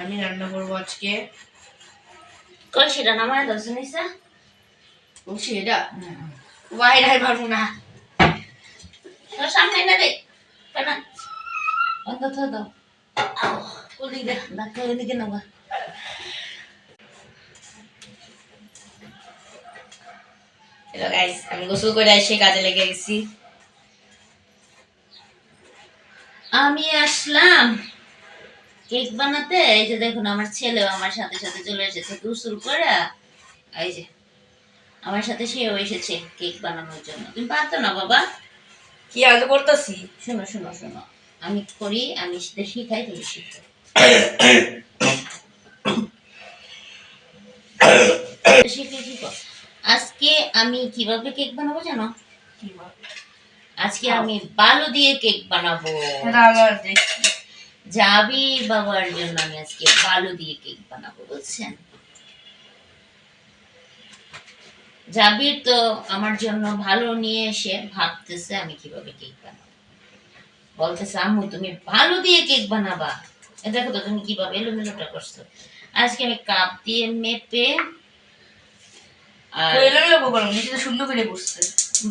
আমি রান্না করবো আজকে কলসিটা নামায় দাও শুনিসা বলছি এটা বাইরে পারবো না তোর সামনে না রে কেন অন্তত দাও বলি দে ধাক্কা এদিকে নেবা হ্যালো গাইস আমি গোসল করে এসে কাজে লেগে গেছি আমি আসলাম কেক বানাতে। এই যে দেখুন আমার ছেলেও আমার সাথে সাথে চলে এসেছে গোসল করে। এই যে আমার সাথে সেও এসেছে কেক বানানোর জন্য। তুমি পারতো না বাবা? কি আগে করতেছি শোনো শোনো শোনো, আমি করি, আমি শিখাই, তুমি শিখো। শিখে শিখো। আজকে আমি কিভাবে কেক বানাবো জানো? আজকে আমি বালু দিয়ে কেক বানাবো। জাবি বাবার জন্য আমি আজকে বালু দিয়ে কেক বানাবো, বুঝছেন? জাবির তো আমার জন্য ভালো নিয়ে এসে ভাবতেছে আমি কিভাবে কেক বানাবো। বলতেছে আম্মু তুমি ভালো দিয়ে কেক বানাবা। দেখো তো তুমি কিভাবে এলোমেলোটা করছো। আজকে আমি কাপ দিয়ে মেপে আর সুন্দর করে বসছে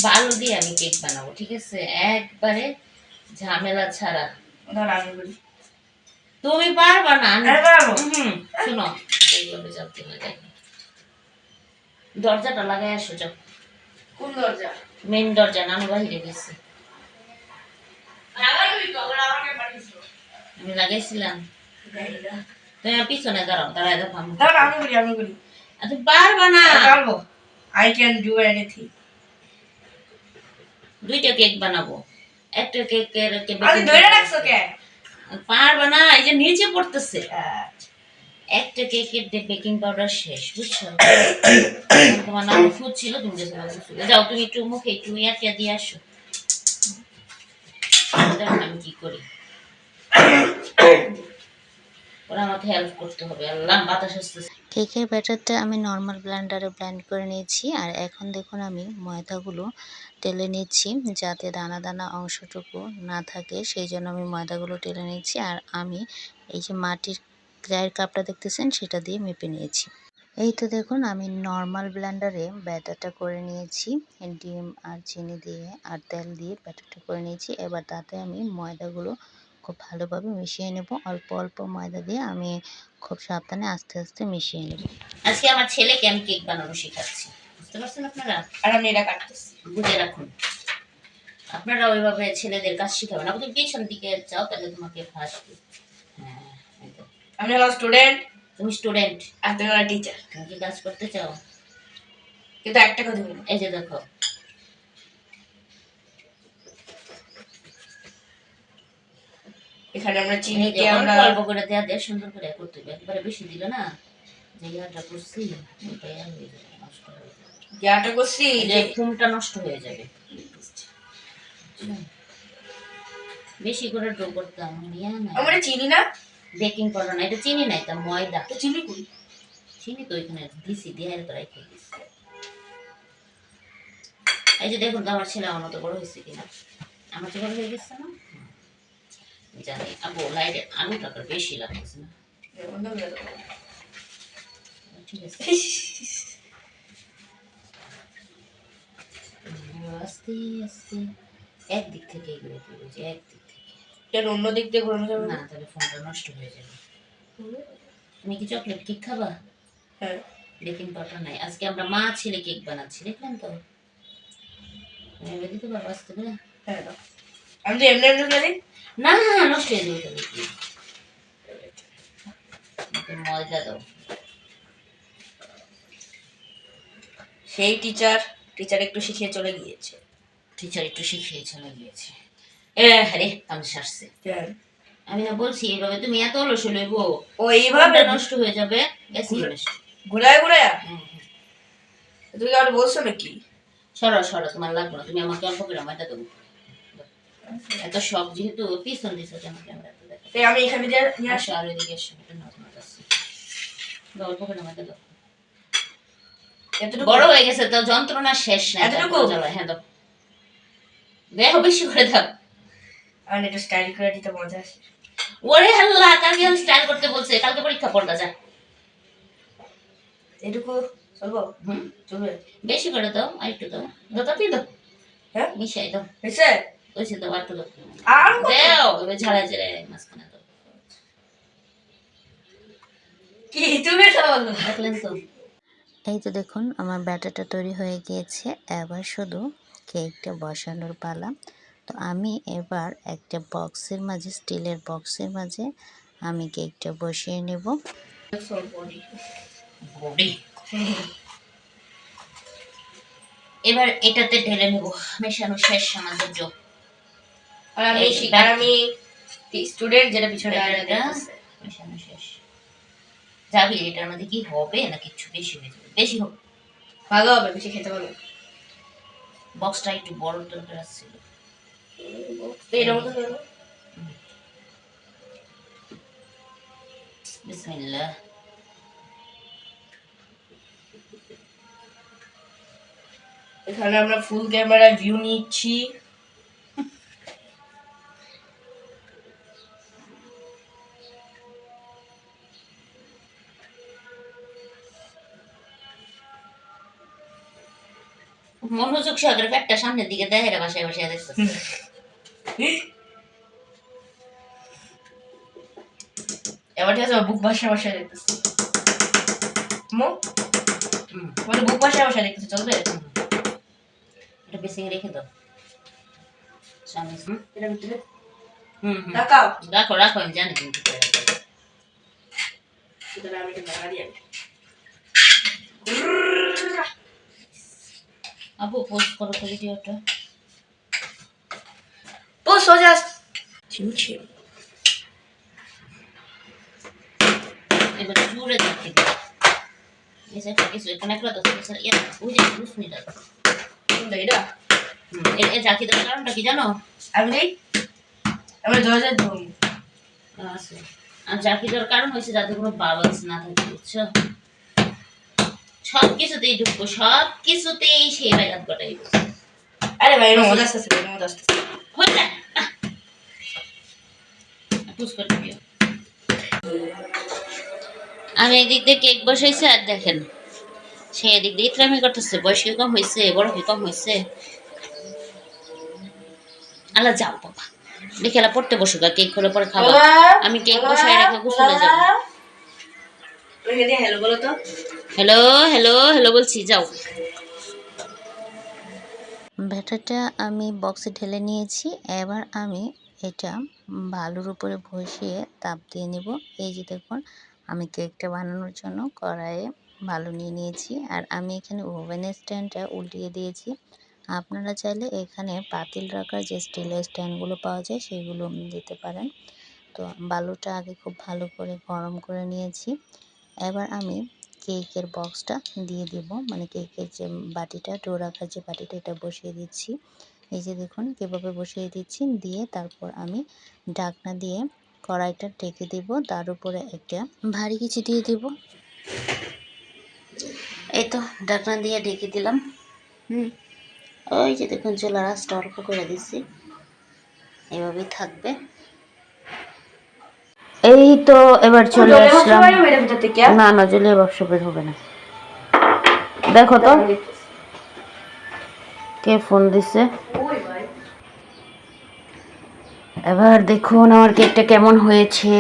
বালু দিয়ে আমি কেক বানাবো, ঠিক আছে? একবারে ঝামেলা ছাড়া। তুমি পারবা না? শোনো, এইভাবে চলতে না যাই। দরজাটা লাগাই আসো, যাও। কোন দরজা? মেন দরজা, নানু বাহিরে গেছে। আমি লাগাইছিলাম। তুমি পিছনে দাঁড়াও, দাঁড়াই দেখো। আমি করি তুমি পারবা না? পারবো। I can do anything. দুইটা কেক বানাবো। একটা কেকের আরে ধরে রাখছো কেন? পারবা না, এই যে নিচে পড়তেছে। একটা কেকের বেকিং পাউডার শেষ, বুঝছো? তোমার নাম ফুড ছিল, তুমি যাও, তুমি একটু মুখে একটু ইয়াটা দিয়ে আসো। আমি কি করি, ওরা আমাকে হেল্প করতে হবে। আল্লাহ, বাতাস আসতেছে। কেকের ব্যাটারটা আমি নর্মাল ব্লেন্ডারে ব্লেন্ড করে নিয়েছি। আর এখন দেখুন আমি ময়দাগুলো টেলে নিচ্ছি, যাতে দানা দানা অংশটুকু না থাকে, সেই জন্য আমি ময়দাগুলো টেলে নিচ্ছি। আর আমি এই যে মাটির চায়ের কাপটা দেখতেছেন, সেটা দিয়ে মেপে নিয়েছি। এই তো দেখুন আমি নর্মাল ব্লেন্ডারে ব্যাটারটা করে নিয়েছি, ডিম আর চিনি দিয়ে আর তেল দিয়ে ব্যাটারটা করে নিয়েছি। এবার তাতে আমি ময়দাগুলো খুব ভালোভাবে মিশিয়ে নেব। অল্প অল্প ময়দা দিয়ে আমি খুব সাবধানে আস্তে আস্তে মিশিয়ে নেব। আজকে আমার ছেলেকে আমি কেক বানানো শেখাচ্ছি, বুঝতে পারছেন আপনারা? আর আমি এটা কাটতেছি, বুঝে রাখুন। আপনারা ওইভাবে ছেলেদের কাজ শিখাবেন না। তুমি পিছন দিকে যাও, তাহলে তোমাকে ফার্স্ট। হ্যাঁ, আমি হলো স্টুডেন্ট, তুমি স্টুডেন্ট আর তুমি হলো টিচার। তুমি কি কাজ করতে চাও? কিন্তু একটা কথা বলি, এই যে দেখো, এখানে আমরা চিনি এই যে দিয়ে আমরা অল্প করে দেয়া দিয়ে সুন্দর করে করতে হবে। একবারে বেশি দিলে না, যে ইয়াটা করছি ওটাই আর হয়ে যাবে, নষ্ট হয়ে যাবে। ইয়াটা করছি যে ফুমটা নষ্ট হয়ে যাবে। বেশি করে ডো করতে আমরা চিনি না, বেকিং পাউডার না, এটা চিনি না, এটা ময়দা। তো চিনি কই? চিনি তো ওইখানে দিছি, দিয়ে তো রেখে দিছি। এই যে দেখুন তো আমার ছেলে আমার মতো বড় হয়েছে কিনা। আমার তো বড় হয়ে গেছে না, জানি। আবু লাইটে আলুটা তো বেশি লাগতেছে না, ঠিক আছে? আস্তে আস্তে একদিক থেকে এগুলো করবো, একদিক থেকে। এটা অন্য দিক দিয়ে ঘোরানো যাবে না, তাহলে ফোনটা নষ্ট হয়ে যাবে। তুমি কি চকলেট কেক খাবা? হ্যাঁ। বেকিং পাউডার নাই। আজকে আমরা মা ছেলে কেক বানাচ্ছি, দেখলেন তো? এনে দিতে পারবো আস্তে করে? হ্যাঁ, আমি তো এমনি এমনি দিই না, নষ্ট হয়ে যাবে তাহলে কি। ময়দা দাও। সেই টিচার একটু শিখিয়ে চলে গিয়েছে। টিচার একটু শিখিয়ে চলে গিয়েছে। আরে আমি সারছে। আমি না বলছি এইভাবে তুমি এত অলস লইব, ও এইভাবে নষ্ট হয়ে যাবে। ঘুরায় তুমি আর বলছো নাকি? সরো সরো, তোমার লাগবে না। তুমি আমাকে অল্প করে ময়দা দেবো। এত শখ যেহেতু পিছন দিছো কেন ক্যামেরাতে দেখো। তাই আমি এখানে দিয়ে নিয়ে আসো, আর এদিকে এসো। এটা নাও তোমার কাছে। অল্প করে ময়দা দাও। বড় হয়ে গেছে তো, যন্ত্রণা শেষ নাই। এতটুকু? হ্যাঁ দাও, দেখো বেশি করে দাও। আর এটা স্টাইল করে দিতে মজা আসে। ওরে আল্লাহ, কালকে স্টাইল করতে বলছে, কালকে পরীক্ষা পড়বা যা। এটুকু চলবো? হুম, চলবে? বেশি করে দাও, আর একটু দাও, দাও তাতে দাও, হ্যাঁ মিশাই দাও, হয়েছে? ওইসে দাও, আর একটু দাও, আর দাও, এবার ঝাড়া ঝাড়া মাঝখানে দাও। কি তুমি তো বলো? দেখলেন তো? এই তো দেখুন আমার ব্যাটারটা তৈরি হয়ে গিয়েছে, এবার শুধু কেকটা বসানোর পালা। তো আমি এবার একটা বক্সের মাঝে, স্টিলের বক্সের মাঝে আমি কেকটা বসিয়ে নেব। বডি। এবার এটাতে ঢেলে নেব, মেশানো শেষ আমাদের যোগ। আর আমি এই আর আমি স্টুডেন্ট, যেটা পিছনে ব্যাটারটা মেশানো শেষ। যাবি এটার মধ্যে কি হবে না কিছু বেশি হয়ে যাবে, বেশি হোক, ভালো হবে, বেশি খেতে পারবো। বক্সটা একটু বড় দরকার ছিল। এরকম তো হলো। বিসমিল্লাহ। এখানে আমরা ফুল ক্যামেরা ভিউ নিচ্ছি। মনোযোগ সহকারে একটা সামনের দিকে দেখে রে, বাসায় বাসায় দেখতেছে। এবার ঠিক আছে, বুক বাসায় বাসায় দেখতেছি। মানে বুক বাসায় বাসায় দেখতেছি, চলবে? এটা বেসিং রেখে দাও সামনে। এটা ভিতরে হুম হুম, তাকাও। রাখো রাখো, আমি জানি তুমি কি করে রাখবে। সুতরাং আমি এটা ঢাকা দিয়ে আপু পোস্ট করো তো ভিডিওটা। পোস্ট হয়ে যাস। ছিমছিম। এবার জুড়ে দেখতে দিই। এসে কিছু এখানে একটা তো ইয়া ওই যে রুসনি দাও। কোনটা এটা? এ জাকি দেওয়ার কারণটা কি জানো? আমি নেই, আমার দরজার ধরুন আছে। আর জাকি দেওয়ার কারণ হয়েছে যাতে কোনো বাবলস না থাকে, বুঝছো? সব কিছুতেই ঢুকবো, সব কিছুতেই সেই ব্যাঘাত ঘটাই। আরে ভাই, এটা মজা আসতেছে, এটা মজা আসতেছে। হয়ে যায় পুশ করে দিও। আমি এদিক দিয়ে কেক বসাইছি, আর দেখেন সে এদিক দিয়ে ইতরামি করতেছে। বয়স কি কম হয়েছে, বড় কি কম হয়েছে? আল্লাহ যাও বাবা, বিকেলা পড়তে বসো, কেক হলে পরে খাবো। আমি কেক বসাই রেখে গোসলে যাবো। হ্যালো বলো তো। হ্যালো হ্যালো হ্যালো বলছি, যাও। ব্যাটারটা আমি বক্সে ঢেলে নিয়েছি, এবার আমি এটা বালুর উপরে বসিয়ে তাপ দিয়ে নেব। এই যে দেখুন আমি কেকটা বানানোর জন্য কড়াইয়ে বালু নিয়ে নিয়েছি, আর আমি এখানে ওভেনের স্ট্যান্ডটা উল্টিয়ে দিয়েছি। আপনারা চাইলে এখানে পাতিল রাখার যে স্টিলের স্ট্যান্ডগুলো পাওয়া যায় সেগুলো দিতে পারেন। তো বালুটা আগে খুব ভালো করে গরম করে নিয়েছি। এবার আমি কেকের বক্সটা দিয়ে দিব, মানে কেকের যে বাটিটা, ডো রাখার যে বাটিটা, এটা বসিয়ে দিচ্ছি। এই যে দেখুন কীভাবে বসিয়ে দিচ্ছি, দিয়ে তারপর আমি ঢাকনা দিয়ে কড়াইটা ঢেকে দিব, তার উপরে একটা ভারী কিছু দিয়ে দিব। এই তো ঢাকনা দিয়ে ঢেকে দিলাম। ওই যে দেখুন চুলার আঁচটা অল্প করে দিচ্ছি, এভাবেই থাকবে। এই তো এবার চলে আসলাম। না না, জলের ব্যবসা বের হবে না। দেখো তো কে ফোন দিছে। এবার দেখুন আমার কেকটা কেমন হয়েছে।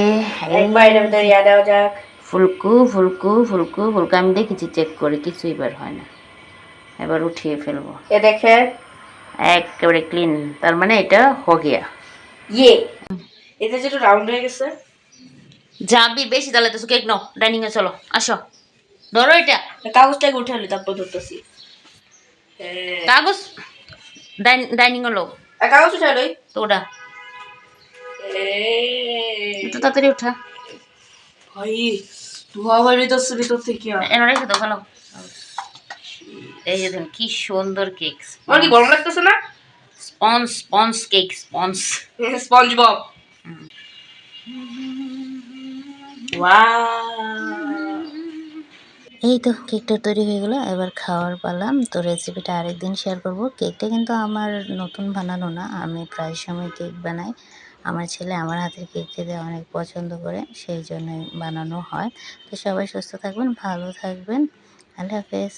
একবার এটার ভিতরে ইয়া দেওয়া যাক। ফুলকু ফুলকু ফুলকু ফুলকু, আমি দেখেছি চেক করে, কিছুই বের হয় না। এবার উঠিয়ে ফেলবো। এ দেখে একেবারে ক্লিন, তার মানে এটা হো গিয়া। ইয়ে এটা যেটা রাউন্ড হয়ে গেছে। যাবি বেশি তাহলে তো কেক নাও, ডাইনিং এ চলো, আসো ধরো এটা কাগজটাকে উঠালে তারপর ধরতেছি। কাগজ ডাইনিং এ লো, কাগজ উঠালোই তো ওটা একটু তাড়াতাড়ি উঠা। ভাই ধোয়া বেরিতেছে ভিতর থেকে। এনে রেখে দাও, ভালো। এই যে দেখুন কি সুন্দর কেক। আমার কি গরম লাগতেছে না? Sponge sponge cake, sponge sponge Bob. Wow, এই তো কেকটা তৈরি হয়ে গেলো, এবার খাওয়ার পালা। তো রেসিপিটা আরেকদিন শেয়ার করব। কেকটা কিন্তু আমার নতুন বানানো না, আমি প্রায় সময় কেক বানাই। আমার ছেলে আমার হাতের কেক খেতে অনেক পছন্দ করে, সেই জন্যই বানানো হয়। তো সবাই সুস্থ থাকবেন, ভালো থাকবেন। আল্লাহ হাফেজ।